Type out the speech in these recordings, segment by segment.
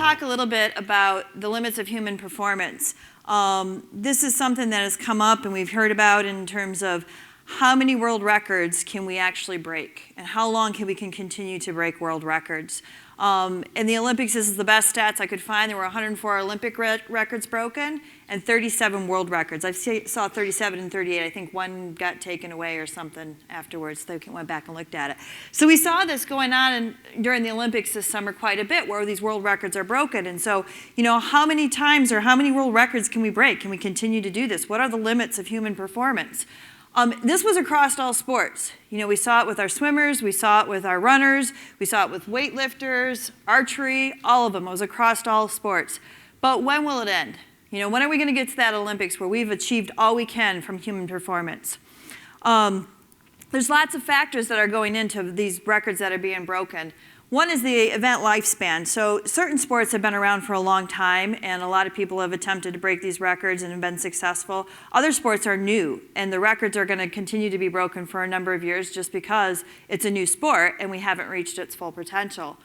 talk a little bit about the limits of human performance. This is something that has come up and we've heard about in terms of how many world records can we actually break and how long can we continue to break world records. In the Olympics, this is the best stats I could find. There were 104 Olympic records broken and 37 world records. I saw 37 and 38. I think one got taken away or something afterwards. They went back and looked at it. So we saw this going on during the Olympics this summer quite a bit, where these world records are broken. And so, how many times or how many world records can we break? Can we continue to do this? What are the limits of human performance? This was across all sports. We saw it with our swimmers, we saw it with our runners, we saw it with weightlifters, archery, all of them. It was across all sports. But when will it end? When are we going to get to that Olympics where we've achieved all we can from human performance? There's lots of factors that are going into these records that are being broken. One is the event lifespan. So certain sports have been around for a long time, and a lot of people have attempted to break these records and have been successful. Other sports are new, and the records are going to continue to be broken for a number of years just because it's a new sport and we haven't reached its full potential.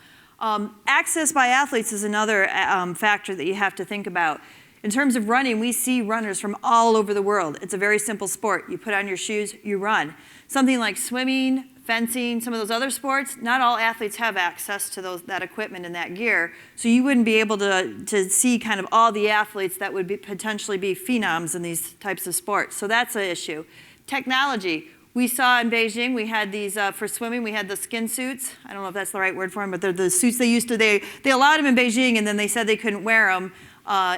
Access by athletes is another factor that you have to think about. In terms of running, we see runners from all over the world. It's a very simple sport. You put on your shoes, you run. Something like swimming, fencing, some of those other sports, not all athletes have access to that equipment and that gear. So you wouldn't be able to see kind of all the athletes that would potentially be phenoms in these types of sports. So that's an issue. Technology. We saw in Beijing, we had these, for swimming, we had the skin suits. I don't know if that's the right word for them, but they're the suits they allowed them in Beijing, and then they said they couldn't wear them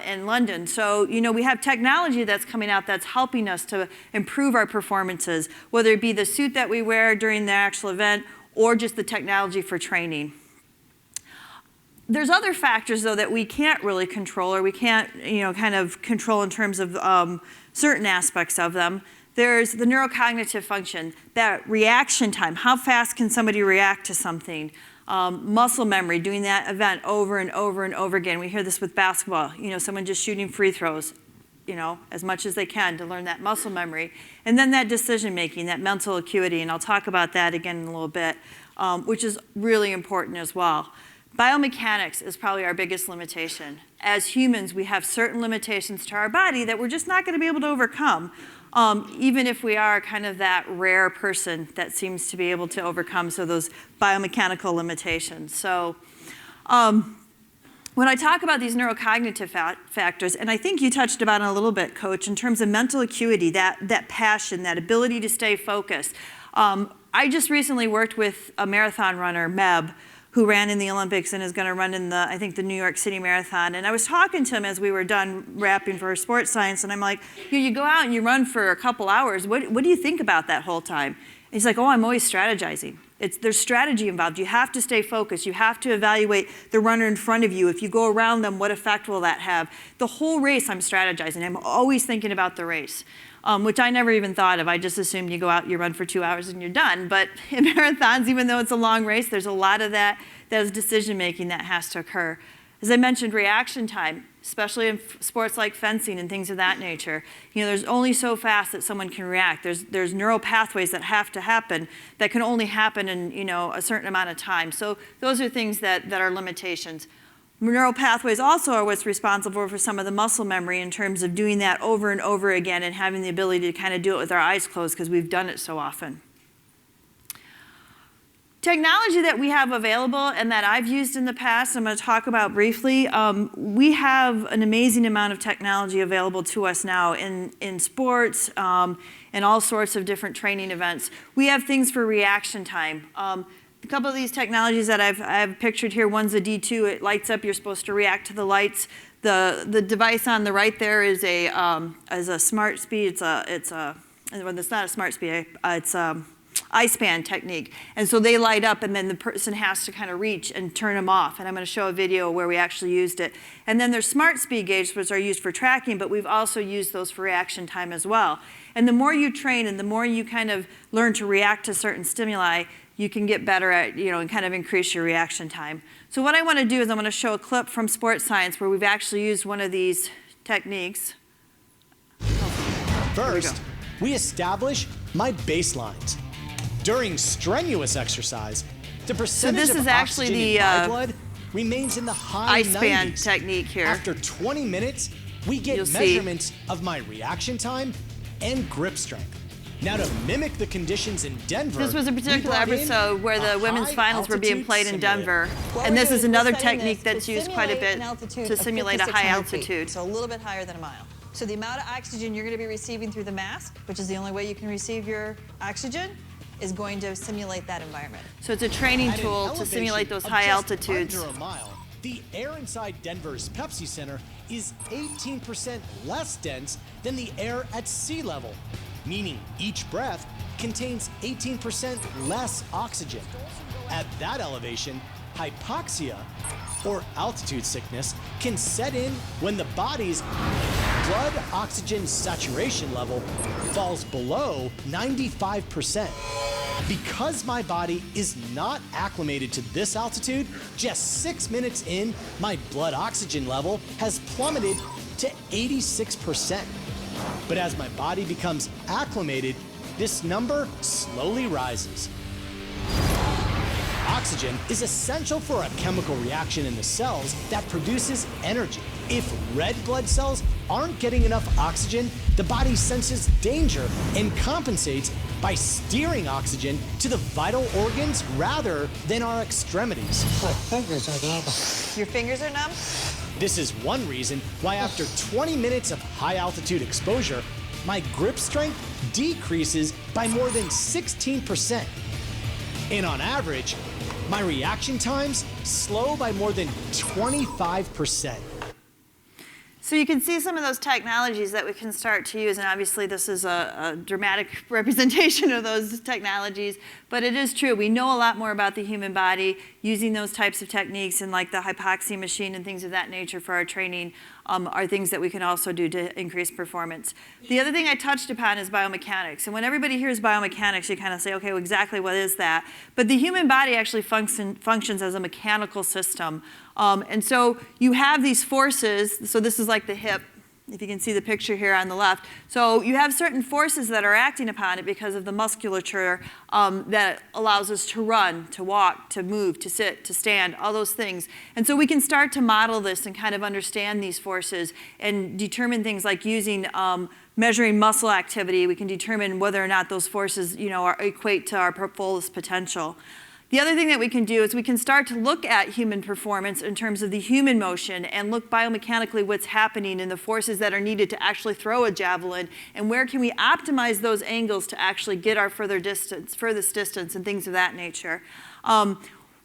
in London. So, we have technology that's coming out that's helping us to improve our performances, whether it be the suit that we wear during the actual event or just the technology for training. There's other factors, though, that we can't really control or we can't, kind of control in terms of certain aspects of them. There's the neurocognitive function, that reaction time. How fast can somebody react to something? Muscle memory, doing that event over and over and over again. We hear this with basketball. Someone just shooting free throws, as much as they can to learn that muscle memory. And then that decision making, that mental acuity, and I'll talk about that again in a little bit, which is really important as well. Biomechanics is probably our biggest limitation. As humans, we have certain limitations to our body that we're just not going to be able to overcome. Even if we are kind of that rare person that seems to be able to overcome those biomechanical limitations. So when I talk about these neurocognitive factors, and I think you touched about it a little bit, Coach, in terms of mental acuity, that passion, that ability to stay focused. I just recently worked with a marathon runner, Meb, who ran in the Olympics and is going to run in the New York City Marathon. And I was talking to him as we were done rapping for sports science, and I'm like, you go out and you run for a couple hours. What do you think about that whole time? And he's like, I'm always strategizing. There's strategy involved. You have to stay focused. You have to evaluate the runner in front of you. If you go around them, what effect will that have? The whole race, I'm strategizing. I'm always thinking about the race. Which I never even thought of. I just assumed you go out, you run for 2 hours, and you're done. But in marathons, even though it's a long race, there's a lot of that is decision-making that has to occur. As I mentioned, reaction time, especially in sports like fencing and things of that nature. There's only so fast that someone can react. There's neural pathways that have to happen that can only happen in a certain amount of time. So those are things that are limitations. Neural pathways also are what's responsible for some of the muscle memory in terms of doing that over and over again and having the ability to kind of do it with our eyes closed because we've done it so often. Technology that we have available and that I've used in the past, I'm going to talk about briefly. We have an amazing amount of technology available to us now in sports and all sorts of different training events. We have things for reaction time. A couple of these technologies that I've pictured here, one's a D2, it lights up, you're supposed to react to the lights. The device on the right there is a smart speed, well, it's not a smart speed, it's I-span technique. And so they light up and then the person has to kind of reach and turn them off. And I'm going to show a video where we actually used it. And then there's smart speed gauges, which are used for tracking, but we've also used those for reaction time as well. And the more you train and the more you kind of learn to react to certain stimuli, you can get better at, and kind of increase your reaction time. So what I want to do is I'm going to show a clip from sports science where we've actually used one of these techniques. First, we establish my baselines. During strenuous exercise, the percentage of oxygen in my blood remains in the high ice band 90s. technique here. After 20 minutes, we get You'll see. measurements of my reaction time and grip strength. Now, to mimic the conditions in Denver, This was a we particular brought in episode where the a women's finals were being high-altitude played in simulator. Denver. And this is another technique that's used quite a bit to simulate a high altitude. So a little bit higher than a mile. So the amount of oxygen you're going to be receiving through the mask, which is the only way you can receive your oxygen, is going to simulate that environment. So it's a training At an tool to elevation simulate those of high just altitudes. Under a mile, the air inside Denver's Pepsi Center is 18% less dense than the air at sea level, meaning each breath contains 18% less oxygen. At that elevation, hypoxia, or altitude sickness, can set in when the body's blood oxygen saturation level falls below 95%. Because my body is not acclimated to this altitude, just 6 minutes in, my blood oxygen level has plummeted to 86%. But as my body becomes acclimated, this number slowly rises. Oxygen is essential for a chemical reaction in the cells that produces energy. If red blood cells aren't getting enough oxygen, the body senses danger and compensates by steering oxygen to the vital organs rather than our extremities. Your fingers are numb? This is one reason why after 20 minutes of high altitude exposure, my grip strength decreases by more than 16%. And on average, my reaction times slow by more than 25%. So you can see some of those technologies that we can start to use, and obviously this is a dramatic representation of those technologies, but it is true. We know a lot more about the human body using those types of techniques, and like the hypoxia machine and things of that nature for our training are things that we can also do to increase performance. The other thing I touched upon is biomechanics, and when everybody hears biomechanics, you kind of say, okay, well, exactly what is that? But the human body actually functions as a mechanical system. And so you have these forces, so this is like the hip, if you can see the picture here on the left. So you have certain forces that are acting upon it because of the musculature that allows us to run, to walk, to move, to sit, to stand, all those things. And so we can start to model this and kind of understand these forces and determine things like using measuring muscle activity. We can determine whether or not those forces, equate to our fullest potential. The other thing that we can do is we can start to look at human performance in terms of the human motion and look biomechanically what's happening and the forces that are needed to actually throw a javelin, and where can we optimize those angles to actually get our furthest distance and things of that nature.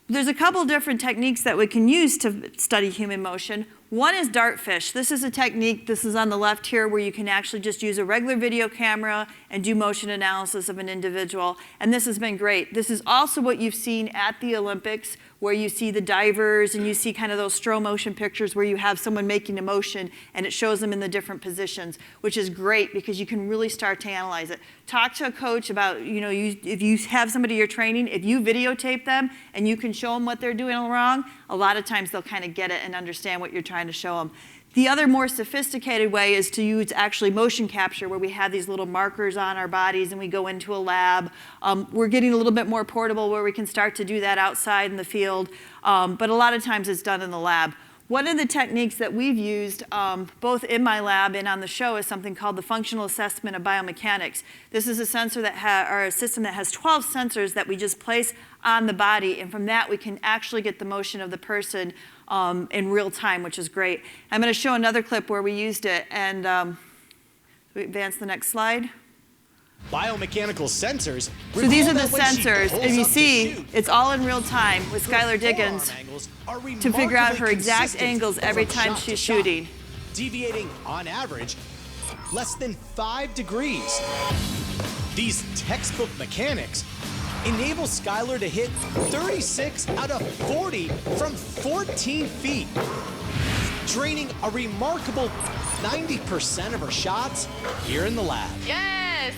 There's a couple different techniques that we can use to study human motion. One is dartfish. This is a technique, this is on the left here, where you can actually just use a regular video camera and do motion analysis of an individual. And this has been great. This is also what you've seen at the Olympics, where you see the divers and you see kind of those slow motion pictures where you have someone making a motion and it shows them in the different positions, which is great because you can really start to analyze it. Talk to a coach about, if you have somebody you're training, if you videotape them and you can show them what they're doing wrong, a lot of times they'll kind of get it and understand what you're trying to show them. The other more sophisticated way is to use actually motion capture, where we have these little markers on our bodies and we go into a lab. We're getting a little bit more portable where we can start to do that outside in the field, but a lot of times it's done in the lab. One of the techniques that we've used both in my lab and on the show is something called the functional assessment of biomechanics. This is a sensor or a system that has 12 sensors that we just place on the body, and from that we can actually get the motion of the person in real time, which is great. I'm going to show another clip where we used it, and we advance the next slide. Biomechanical sensors. So these are the sensors. If you see, it's all in real time with Skylar Diggins to figure out her exact angles every time she's shooting. Deviating on average less than 5 degrees. These textbook mechanics enable Skylar to hit 36 out of 40 from 14 feet, draining a remarkable 90% of her shots here in the lab. Yes!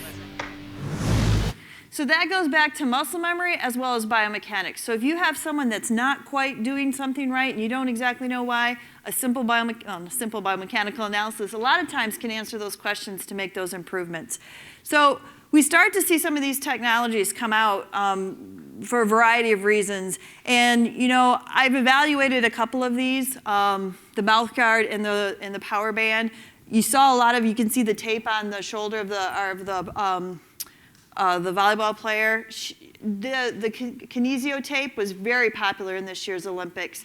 So that goes back to muscle memory as well as biomechanics. So if you have someone that's not quite doing something right and you don't exactly know why, a simple biomechanical analysis a lot of times can answer those questions to make those improvements. So we start to see some of these technologies come out for a variety of reasons. And you know, I've evaluated a couple of these, the mouth guard and the power band. You saw a lot of, you can see the tape on the shoulder of the volleyball player. The kinesio tape was very popular in this year's Olympics.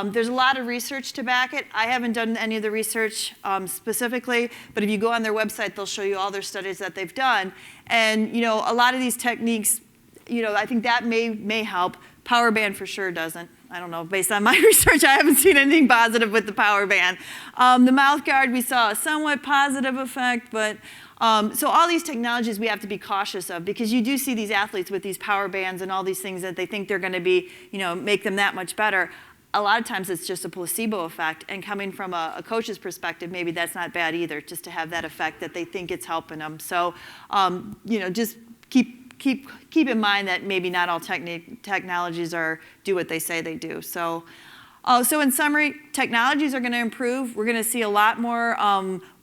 There's a lot of research to back it. I haven't done any of the research specifically, but if you go on their website, they'll show you all their studies that they've done. And you know, a lot of these techniques, you know, I think that may help. Power band for sure doesn't. I don't know, based on my research, I haven't seen anything positive with the power band. The mouth guard, we saw a somewhat positive effect, but so all these technologies we have to be cautious of, because you do see these athletes with these power bands and all these things that they think they're going to be, you know, make them that much better. A lot of times it's just a placebo effect, and coming from a coach's perspective, maybe that's not bad either, just to have that effect that they think it's helping them. So, you know, just keep in mind that maybe not all technologies do what they say they do. So, so in summary, technologies are going to improve. We're going to see a lot more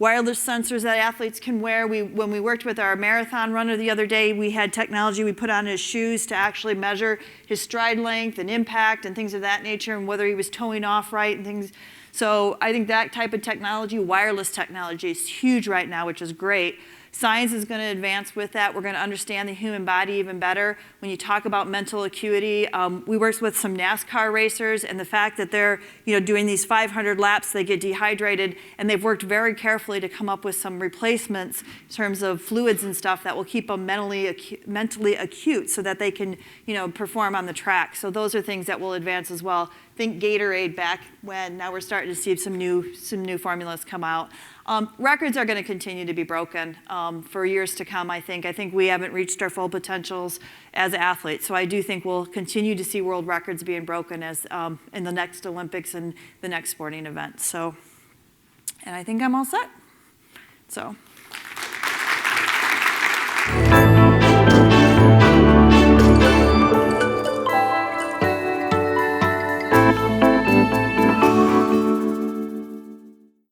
wireless sensors that athletes can wear. When we worked with our marathon runner the other day, we had technology we put on his shoes to actually measure his stride length and impact and things of that nature, and whether he was toeing off right and things. So I think that type of technology, wireless technology, is huge right now, which is great. Science is going to advance with that. We're going to understand the human body even better. When you talk about mental acuity, we worked with some NASCAR racers, and the fact that they're, you know, doing these 500 laps, they get dehydrated, and they've worked very carefully to come up with some replacements in terms of fluids and stuff that will keep them mentally acute, so that they can, you know, perform on the track. So those are things that will advance as well. Think Gatorade back when. Now we're starting to see some new formulas come out. Records are going to continue to be broken for years to come, I think. I think we haven't reached our full potentials as athletes. So I do think we'll continue to see world records being broken as in the next Olympics and the next sporting event. So, and I think I'm all set. So.